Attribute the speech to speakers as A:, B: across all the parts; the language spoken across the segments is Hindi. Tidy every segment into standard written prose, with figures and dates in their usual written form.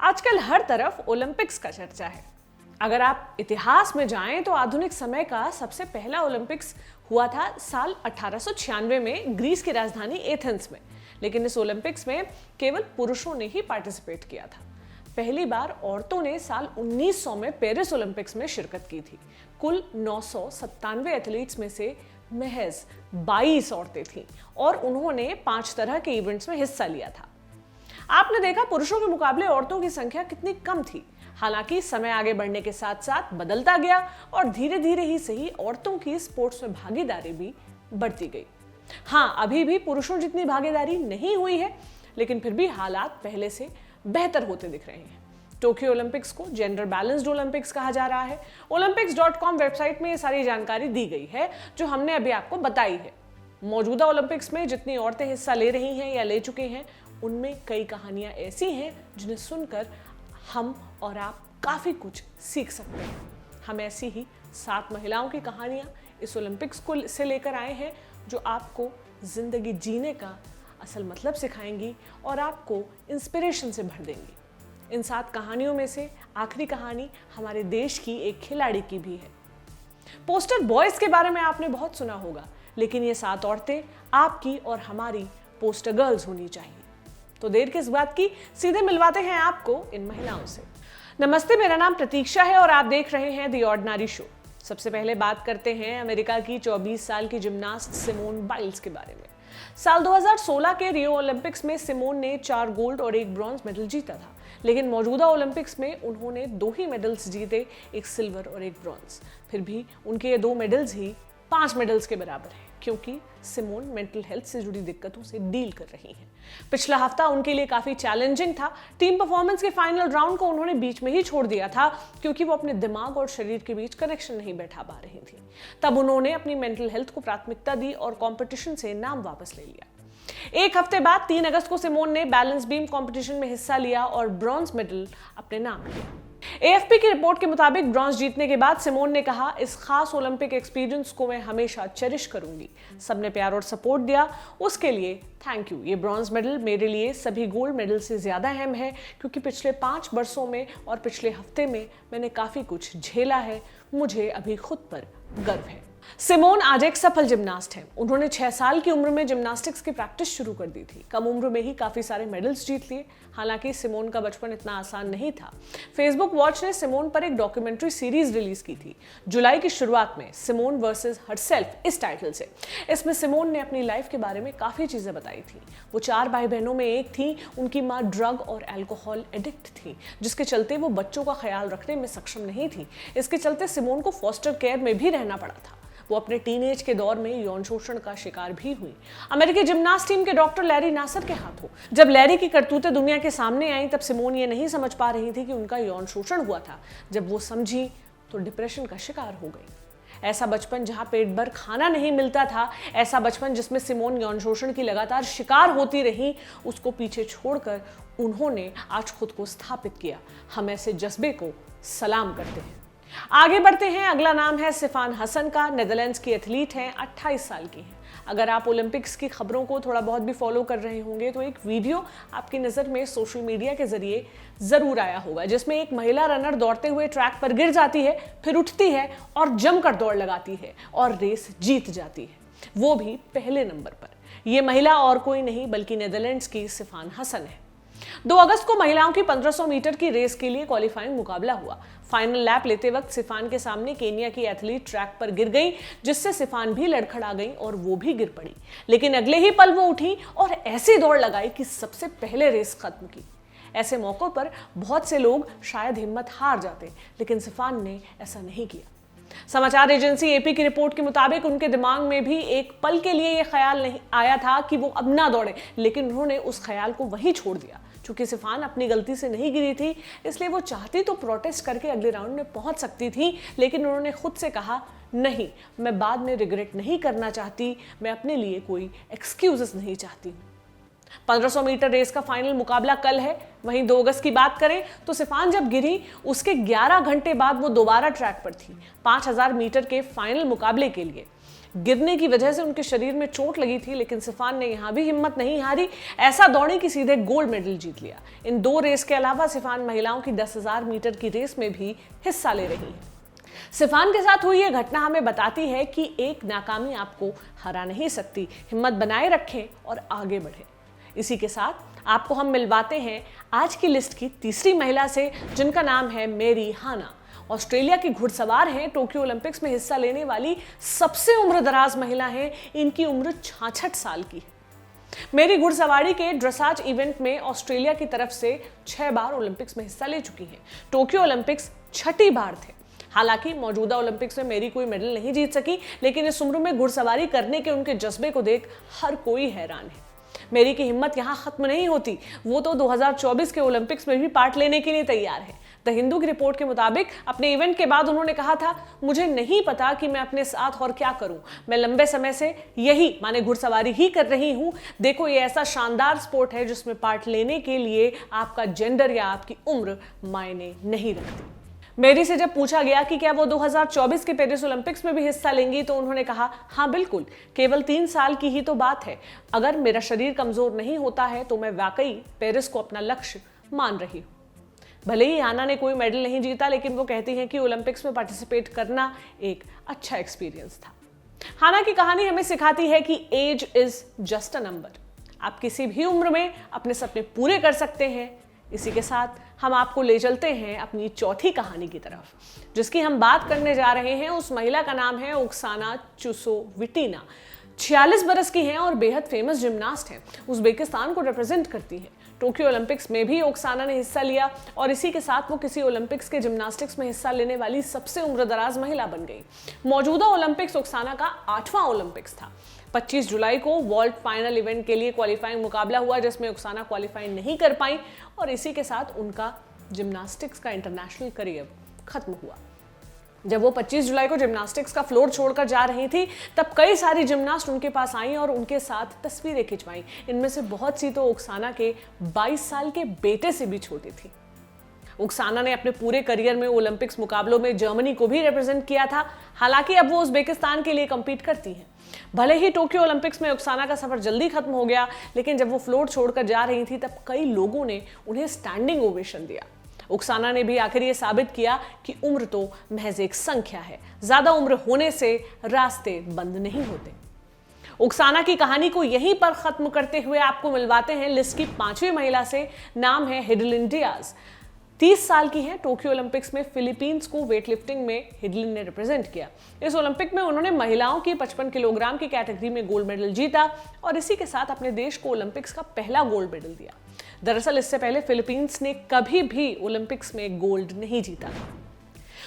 A: आजकल हर तरफ ओलंपिक्स का चर्चा है। अगर आप इतिहास में जाएं तो आधुनिक समय का सबसे पहला ओलंपिक्स हुआ था साल 1896 में ग्रीस की राजधानी एथेंस में। लेकिन इस ओलंपिक्स में केवल पुरुषों ने ही पार्टिसिपेट किया था। पहली बार औरतों ने साल 1900 में पेरिस ओलंपिक्स में शिरकत की थी। कुल 997 एथलीट्स में से महज 22 औरतें थीं और उन्होंने 5 तरह के इवेंट्स में हिस्सा लिया था। आपने देखा पुरुषों के मुकाबले औरतों की संख्या कितनी कम थी। हालांकि समय आगे बढ़ने के साथ साथ बदलता गया और धीरे धीरे ही सही औरतों की स्पोर्ट्स में भागीदारी भी बढ़ती गई। हाँ, अभी भी पुरुषों जितनी भागीदारी नहीं हुई है, लेकिन फिर भी हालात पहले से बेहतर होते दिख रहे हैं। टोक्यो ओलंपिक्स को जेंडर बैलेंस्ड ओलंपिक्स कहा जा रहा है। olympics.com वेबसाइट में ये सारी जानकारी दी गई है जो हमने अभी आपको बताई है। मौजूदा ओलंपिक्स में जितनी औरतें हिस्सा ले रही हैं या ले चुके हैं, उनमें कई कहानियां ऐसी हैं जिन्हें सुनकर हम और आप काफी कुछ सीख सकते हैं। हम ऐसी ही 7 महिलाओं की कहानियां इस ओलंपिक्स को से लेकर आए हैं जो आपको जिंदगी जीने का असल मतलब सिखाएंगी और आपको इंस्पिरेशन से भर देंगी। इन 7 कहानियों में से आखिरी कहानी हमारे देश की एक खिलाड़ी की भी है। पोस्टर बॉयज के बारे में आपने बहुत सुना होगा, लेकिन ये 7 औरतें आपकी और हमारी पोस्टर गर्ल्स होनी चाहिए। तो देर किस बात की, सीधे मिलवाते हैं आपको इन महिलाओं से। नमस्ते, मेरा नाम प्रतीक्षा है और आप देख रहे हैं द ऑर्डिनरी शो। सबसे पहले बात करते हैं अमेरिका की 24 साल की जिम्नास्ट सिमोन बाइल्स के बारे में। साल 2016 के रियो ओलंपिक्स में सिमोन ने 4 गोल्ड और 1 ब्रॉन्ज मेडल जीता था, लेकिन मौजूदा ओलंपिक्स में उन्होंने 2 ही मेडल्स जीते, 1 सिल्वर और 1 ब्रॉन्ज। फिर भी उनके ये 2 मेडल्स ही 5 मेडल्स के बराबर हैं, क्योंकि सिमोन मेंटल हेल्थ से जुड़ी दिक्कतों से डील कर रही हैं। पिछला हफ्ता उनके लिए काफी चैलेंजिंग था। टीम परफॉर्मेंस के फाइनल राउंड को उन्होंने बीच में ही छोड़ दिया था, क्योंकि वो अपने दिमाग और शरीर के बीच कनेक्शन नहीं बैठा पा रही थी। तब उन्होंने अपनी मेंटल हेल्थ को प्राथमिकता दी और कंपटीशन से नाम वापस ले लिया। एक हफ्ते बाद 3 अगस्त को सिमोन ने बैलेंस बीम कंपटीशन में हिस्सा लिया और ब्रॉन्ज मेडल अपने नाम किया। एएफपी की रिपोर्ट के मुताबिक ब्रॉन्ज जीतने के बाद सिमोन ने कहा, इस खास ओलंपिक एक्सपीरियंस को मैं हमेशा चेरिश करूंगी। सबने प्यार और सपोर्ट दिया, उसके लिए थैंक यू। ये ब्रॉन्ज मेडल मेरे लिए सभी गोल्ड मेडल से ज्यादा अहम है, क्योंकि पिछले 5 वर्षों में और पिछले हफ्ते में मैंने काफी कुछ झेला है। मुझे अभी खुद पर गर्व है। सिमोन आज एक सफल जिम्नास्ट है। उन्होंने 6 साल की उम्र में जिम्नास्टिक्स की प्रैक्टिस शुरू कर दी थी। कम उम्र में ही काफी सारे मेडल्स जीत लिए। हालांकि सिमोन का बचपन इतना आसान नहीं था। फेसबुक वॉच ने सिमोन पर एक डॉक्यूमेंट्री सीरीज रिलीज की थी जुलाई की शुरुआत में, सिमोन वर्सेस हरसेल्फ इस टाइटल से। इसमें सिमोन ने अपनी लाइफ के बारे में काफी चीजें बताई थी। वो 4 भाई बहनों में एक थी। उनकी माँ ड्रग और अल्कोहल एडिक्ट थी, जिसके चलते वो बच्चों का ख्याल रखने में सक्षम नहीं थी। इसके चलते सिमोन को फॉस्टर केयर में भी रहना पड़ा था। वो अपने टीनेज के दौर में यौन शोषण का शिकार भी हुई। अमेरिकी जिम्नास्ट टीम के डॉक्टर लैरी नासर के हाथों जब लैरी की करतूतें दुनिया के सामने आई, तब सिमोन ये नहीं समझ पा रही थी कि उनका यौन शोषण हुआ था। जब वो समझी तो डिप्रेशन का शिकार हो गई। ऐसा बचपन जहां पेट भर खाना नहीं मिलता था, ऐसा बचपन जिसमें सिमोन यौन शोषण की लगातार शिकार होती रही, उसको पीछे छोड़कर उन्होंने आज खुद को स्थापित किया। हम ऐसे जज्बे को सलाम करते हैं। आगे बढ़ते हैं। अगला नाम है सिफान हसन का। नेदरलैंड्स की एथलीट हैं, 28 साल की हैं। अगर आप ओलंपिक्स की खबरों को थोड़ा बहुत भी फॉलो कर रहे होंगे तो एक वीडियो आपकी नज़र में सोशल मीडिया के जरिए ज़रूर आया होगा, जिसमें एक महिला रनर दौड़ते हुए ट्रैक पर गिर जाती है, फिर उठती है और जमकर दौड़ लगाती है और रेस जीत जाती है, वो भी पहले नंबर पर। यह महिला और कोई नहीं बल्कि नेदरलैंड्स की सिफान हसन है। 2 अगस्त को महिलाओं की 1500 मीटर की रेस के लिए क्वालिफाइंग मुकाबला हुआ। फाइनल लैप लेते वक्त सिफान के सामने केनिया की एथलीट ट्रैक पर गिर गई, जिससे सिफान भी लड़खड़ा गई और वो भी गिर पड़ी। लेकिन अगले ही पल वो उठी और ऐसी दौड़ लगाई कि सबसे पहले रेस खत्म की। ऐसे मौकों पर बहुत से लोग शायद हिम्मत हार जाते, लेकिन सिफान ने ऐसा नहीं किया। समाचार एजेंसी एपी की रिपोर्ट के मुताबिक उनके दिमाग में भी एक पल के लिए यह ख्याल नहीं आया था कि वो अब ना दौड़े, लेकिन उन्होंने उस ख्याल को वहीं छोड़ दिया। चूंकि सिफान अपनी गलती से नहीं गिरी थी, इसलिए वो चाहती तो प्रोटेस्ट करके अगले राउंड में पहुंच सकती थी, लेकिन उन्होंने खुद से कहा, नहीं, मैं बाद में रिग्रेट नहीं करना चाहती, मैं अपने लिए कोई एक्सक्यूजेस नहीं चाहती। 1500 मीटर रेस का फाइनल मुकाबला कल है। वहीं 2 अगस्त की बात करें तो सिफान जब गिरी उसके 11 घंटे बाद वो दोबारा ट्रैक पर थी 5000 मीटर के फाइनल मुकाबले के लिए। गिरने की वजह से उनके शरीर में चोट लगी थी, लेकिन सिफान ने यहां भी हिम्मत नहीं हारी। ऐसा दौड़ी कि सीधे गोल्ड मेडल जीत लिया। इन 2 रेस के अलावा सिफान महिलाओं की 10,000 मीटर की रेस में भी हिस्सा ले रही है। सिफान के साथ हुई यह घटना हमें बताती है कि एक नाकामी आपको हरा नहीं सकती। हिम्मत बनाए रखें और आगे बढ़ें। इसी के साथ आपको हम मिलवाते हैं आज की लिस्ट की तीसरी महिला से, जिनका नाम है मेरी हाना। ऑस्ट्रेलिया की घुड़सवार हैं, टोक्यो ओलंपिक्स में हिस्सा लेने वाली सबसे उम्रदराज महिला हैं। इनकी उम्र 66 साल की है। मेरी घुड़सवारी के ड्रेसाज इवेंट में ऑस्ट्रेलिया की तरफ से 6 बार ओलंपिक्स में हिस्सा ले चुकी हैं। टोक्यो ओलंपिक्स 6ठी बार थे। हालांकि मौजूदा ओलंपिक्स में मेरी कोई मेडल नहीं जीत सकी, लेकिन इस उम्र में घुड़सवारी करने के उनके जज्बे को देख हर कोई हैरान है। मेरी की हिम्मत यहाँ खत्म नहीं होती। वो तो 2024 के ओलंपिक्स में भी पार्ट लेने के लिए तैयार है। द हिंदू की रिपोर्ट के मुताबिक अपने इवेंट के बाद उन्होंने कहा था, मुझे नहीं पता कि मैं अपने साथ और क्या करूं। मैं लंबे समय से यही माने घुड़सवारी ही कर रही हूं। देखो, ये ऐसा शानदार स्पोर्ट है जिसमें पार्ट लेने के लिए आपका जेंडर या आपकी उम्र मायने नहीं रखती। मेरी से जब पूछा गया कि क्या वो 2024 के पेरिस ओलंपिक्स में भी हिस्सा लेंगी, तो उन्होंने कहा, हाँ बिल्कुल, केवल 3 साल की ही तो बात है। अगर मेरा शरीर कमजोर नहीं होता है तो मैं वाकई पेरिस को अपना लक्ष्य मान रही हूँ। भले ही हाना ने कोई मेडल नहीं जीता, लेकिन वो कहती हैं कि ओलंपिक्स में पार्टिसिपेट करना एक अच्छा एक्सपीरियंस था। हाना की कहानी हमें सिखाती है कि age is just a number. आप किसी भी उम्र में अपने सपने पूरे कर सकते हैं। इसी के साथ हम आपको ले चलते हैं अपनी चौथी कहानी की तरफ, जिसकी हम बात करने जा रहे हैं। उस महिला का नाम है ओक्साना चुसोविटिना। 46 बरस की हैं और बेहद फेमस जिम्नास्ट हैं। उज़्बेकिस्तान को रिप्रेजेंट करती हैं। टोक्यो ओलंपिक्स में भी ओक्साना ने हिस्सा लिया और इसी के साथ वो किसी ओलंपिक्स के जिम्नास्टिक्स में हिस्सा लेने वाली सबसे उम्रदराज महिला बन गई। मौजूदा ओलंपिक्स ओक्साना का 8वां ओलंपिक्स था। 25 जुलाई को वर्ल्ड फाइनल इवेंट के लिए क्वालिफाइंग मुकाबला हुआ, जिसमें ओक्साना क्वालिफाई नहीं कर पाई और इसी के साथ उनका जिम्नास्टिक्स का इंटरनेशनल करियर खत्म हुआ। जब वो 25 जुलाई को जिम्नास्टिक्स का फ्लोर छोड़कर जा रही थी, तब कई सारी जिम्नास्ट उनके पास आई और उनके साथ तस्वीरें खिंचवाई। इनमें से बहुत सी तो ओक्साना के 22 साल के बेटे से भी छोटी थी। ओक्साना ने अपने पूरे करियर में ओलंपिक्स मुकाबलों में जर्मनी को भी रिप्रेजेंट किया था। हालांकि अब वो उज़्बेकिस्तान के लिए कम्पीट करती हैं। भले ही टोक्यो ओलंपिक्स में ओक्साना का सफर जल्दी खत्म हो गया, लेकिन जब वो फ्लोर छोड़कर जा रही थी, तब कई लोगों ने उन्हें स्टैंडिंग ओवेशन दिया। ओक्साना ने भी आखिर ये साबित किया कि उम्र तो महज एक संख्या है। ज्यादा उम्र होने से रास्ते बंद नहीं होते। ओक्साना की कहानी को यहीं पर खत्म करते हुए आपको मिलवाते हैं लिस्ट की 5वीं महिला से। नाम है हिडलिन डियाज। 30 साल की हैं। टोक्यो ओलंपिक्स में फिलीपींस को वेटलिफ्टिंग में हिडलिन ने रिप्रेजेंट किया। इस ओलंपिक में उन्होंने महिलाओं की 55 किलोग्राम की कैटेगरी में गोल्ड मेडल जीता और इसी के साथ अपने देश को ओलंपिक्स का पहला गोल्ड मेडल दिया। दरअसल इससे पहले फिलीपींस ने कभी भी ओलंपिक्स में गोल्ड नहीं जीता था।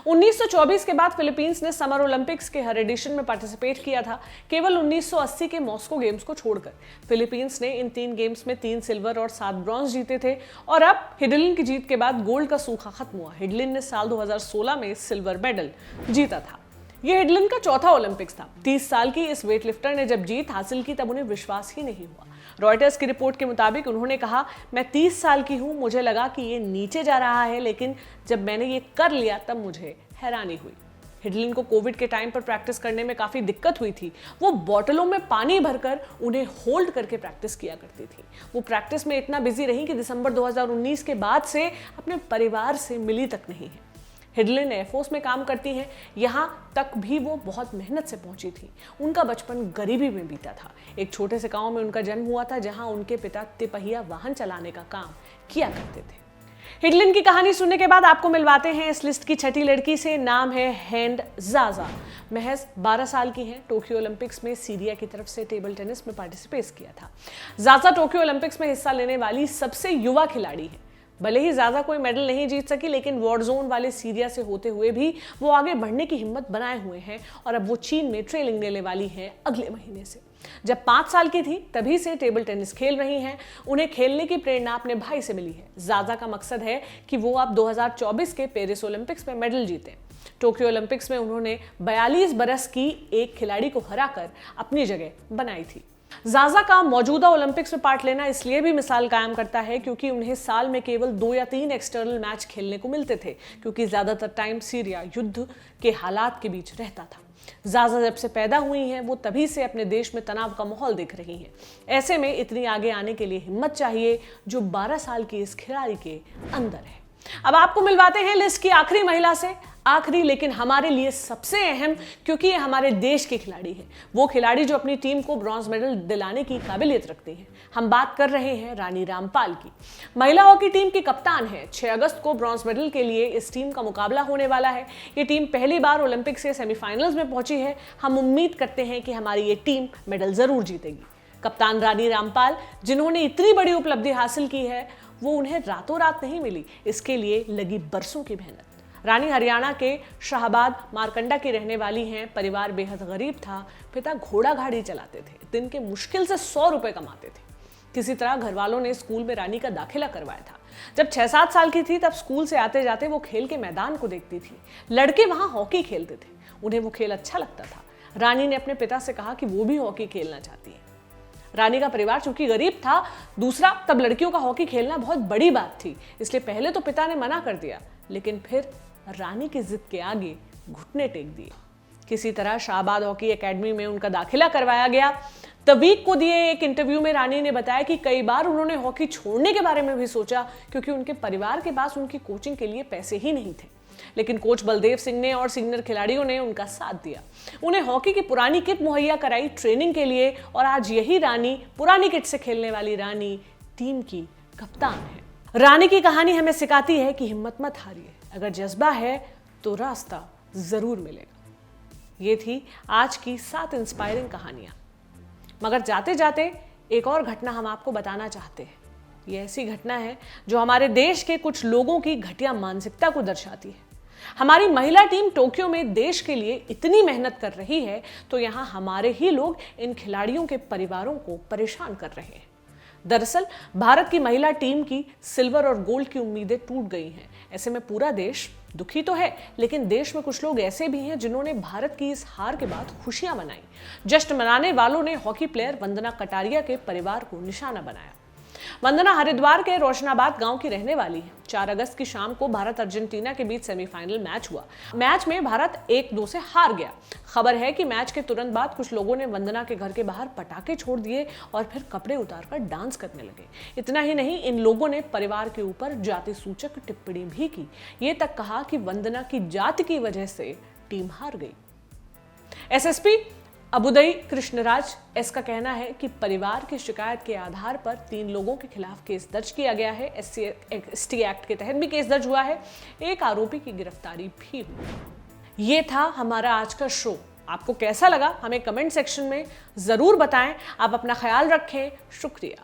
A: 1924 के बाद फिलीपींस ने समर ओलंपिक्स के हर एडिशन में पार्टिसिपेट किया था, केवल 1980 के मॉस्को गेम्स को छोड़कर। फिलीपींस ने इन 3 गेम्स में 3 सिल्वर और 7 ब्रॉन्ज जीते थे और अब हिडलिन की जीत के बाद गोल्ड का सूखा खत्म हुआ। हिडलिन ने साल 2016 में सिल्वर मेडल जीता था। यह हिडलिन का चौथा ओलंपिक्स था। 30 साल की इस वेटलिफ्टर ने जब जीत हासिल की, तब उन्हें विश्वास ही नहीं हुआ। रॉयटर्स की रिपोर्ट के मुताबिक उन्होंने कहा, मैं 30 साल की हूं, मुझे लगा कि ये नीचे जा रहा है, लेकिन जब मैंने ये कर लिया तब मुझे हैरानी हुई। हिडलिन को कोविड के टाइम पर प्रैक्टिस करने में काफी दिक्कत हुई थी। वो बोतलों में पानी भरकर उन्हें होल्ड करके प्रैक्टिस किया करती थी। वो प्रैक्टिस में इतना बिजी रही कि दिसंबर 2019 के बाद से अपने परिवार से मिली तक नहीं है। हिडलिन एयरफोर्स में काम करती हैं। यहाँ तक भी वो बहुत मेहनत से पहुंची थी। उनका बचपन गरीबी में बीता था। एक छोटे से गांव में उनका जन्म हुआ था, जहां उनके पिता तिपहिया वाहन चलाने का काम किया करते थे। हिडलिन की कहानी सुनने के बाद आपको मिलवाते हैं इस लिस्ट की 6ठी लड़की से। नाम है हेंड जाजा। महज 12 साल की हैं। टोक्यो ओलंपिक्स में सीरिया की तरफ से टेबल टेनिस में पार्टिसिपेट किया था। जाजा टोक्यो ओलंपिक्स में हिस्सा लेने वाली सबसे युवा खिलाड़ी है। भले ही ज्यादा कोई मेडल नहीं जीत सकी, लेकिन वॉर जोन वाले सीरिया से होते हुए भी वो आगे बढ़ने की हिम्मत बनाए हुए हैं और अब वो चीन में ट्रेनिंग लेने वाली हैं अगले महीने से। जब 5 साल की थी तभी से टेबल टेनिस खेल रही हैं। उन्हें खेलने की प्रेरणा अपने भाई से मिली है। जाजा का मकसद है कि वो अब 2024 के पेरिस ओलंपिक्स में मेडल जीतें। टोक्यो ओलंपिक्स में उन्होंने 42 बरस की एक खिलाड़ी को हराकर अपनी जगह बनाई थी। जाजा का मौजूदा ओलंपिक्स में पार्ट लेना इसलिए भी मिसाल कायम करता है क्योंकि उन्हें साल में केवल 2 या 3 एक्सटर्नल मैच खेलने को मिलते थे, क्योंकि ज्यादातर टाइम सीरिया युद्ध के हालात के बीच रहता था। ज़ाज़ा जब से पैदा हुई हैं वो तभी से अपने देश में तनाव का माहौल देख रही हैं। ऐसे में इतनी आगे आने के लिए हिम्मत चाहिए जो 12 साल की इस खिलाड़ी के अंदर है। अब आपको मिलवाते हैं लिस्ट की आखिरी महिला से, आखिरी लेकिन हमारे लिए सबसे अहम, क्योंकि ये हमारे देश की खिलाड़ी है, वो खिलाड़ी जो अपनी टीम को ब्रॉन्ज मेडल दिलाने की काबिलियत रखती है। हम बात कर रहे हैं रानी रामपाल की। महिला हॉकी टीम की कप्तान है। 6 अगस्त को ब्रॉन्ज मेडल के लिए इस टीम का मुकाबला होने वाला है। ये टीम पहली बार ओलंपिक से सेमीफाइनल्स में पहुंची है। हम उम्मीद करते हैं कि हमारी ये टीम मेडल जरूर जीतेगी। कप्तान रानी रामपाल, जिन्होंने इतनी बड़ी उपलब्धि हासिल की है, वो उन्हें रातों रात नहीं मिली, इसके लिए लगी बरसों की मेहनत। रानी हरियाणा के शाहबाद मारकंडा की रहने वाली हैं। परिवार बेहद गरीब था। पिता घोड़ा गाड़ी चलाते थे, दिन के मुश्किल से 100 रुपए कमाते थे। किसी तरह घर वालों ने स्कूल में रानी का दाखिला करवाया था। जब 6-7 साल की थी तब स्कूल से आते जाते वो खेल के मैदान को देखती थी। लड़के वहां हॉकी खेलते थे, उन्हें वो खेल अच्छा लगता था। रानी ने अपने पिता से कहा कि वो भी हॉकी खेलना चाहती है। रानी का परिवार चूंकि गरीब था, दूसरा तब लड़कियों का हॉकी खेलना बहुत बड़ी बात थी, इसलिए पहले तो पिता ने मना कर दिया, लेकिन फिर रानी की जिद के आगे घुटने टेक दिए। किसी तरह शाहबाद हॉकी एकेडमी में उनका दाखिला करवाया गया। द वीक को दिए एक इंटरव्यू में रानी ने बताया कि कई बार उन्होंने हॉकी छोड़ने के बारे में भी सोचा, क्योंकि उनके परिवार के पास उनकी कोचिंग के लिए पैसे ही नहीं थे। लेकिन कोच बलदेव सिंह ने और सीनियर खिलाड़ियों ने उनका साथ दिया, उन्हें हॉकी की पुरानी किट मुहैया कराई ट्रेनिंग के लिए, और आज यही रानी, पुरानी किट से खेलने वाली रानी, टीम की कप्तान है। रानी की कहानी हमें सिखाती है कि हिम्मत मत हारिए, अगर जज्बा है तो रास्ता जरूर मिलेगा। ये थी आज की 7 इंस्पायरिंग कहानियां। मगर जाते जाते एक और घटना हम आपको बताना चाहते हैं। ये ऐसी घटना है जो हमारे देश के कुछ लोगों की घटिया मानसिकता को दर्शाती है। हमारी महिला टीम टोक्यो में देश के लिए इतनी मेहनत कर रही है, तो यहाँ हमारे ही लोग इन खिलाड़ियों के परिवारों को परेशान कर रहे हैं। दरअसल भारत की महिला टीम की सिल्वर और गोल्ड की उम्मीदें टूट गई हैं। ऐसे में पूरा देश दुखी तो है, लेकिन देश में कुछ लोग ऐसे भी हैं जिन्होंने भारत की इस हार के बाद खुशियां मनाई। जश्न मनाने वालों ने हॉकी प्लेयर वंदना कटारिया के परिवार को निशाना बनाया। वंदना हरिद्वार के रोशनाबाद गांव की रहने वाली है। 4 अगस्त की शाम को भारत अर्जेंटीना के बीच सेमीफाइनल मैच हुआ। मैच में भारत 1-2 से हार गया। खबर है कि मैच के तुरंत बाद कुछ लोगों ने वंदना के घर के बाहर पटाखे छोड़ दिए और फिर कपड़े उतारकर डांस करने लगे। इतना ही नहीं, इन लोगों ने परिवार के ऊपर जाति सूचक टिप्पणी भी की। ये तक कहा कि वंदना की जाति की वजह से टीम हार गई। एसएसपी अबुदई कृष्णराज एस का कहना है कि परिवार की शिकायत के आधार पर 3 लोगों के खिलाफ केस दर्ज किया गया है। SC एक्ट के तहत भी केस दर्ज हुआ है। एक आरोपी की गिरफ्तारी भी हुई। ये था हमारा आज का शो। आपको कैसा लगा हमें कमेंट सेक्शन में जरूर बताएं। आप अपना ख्याल रखें। शुक्रिया।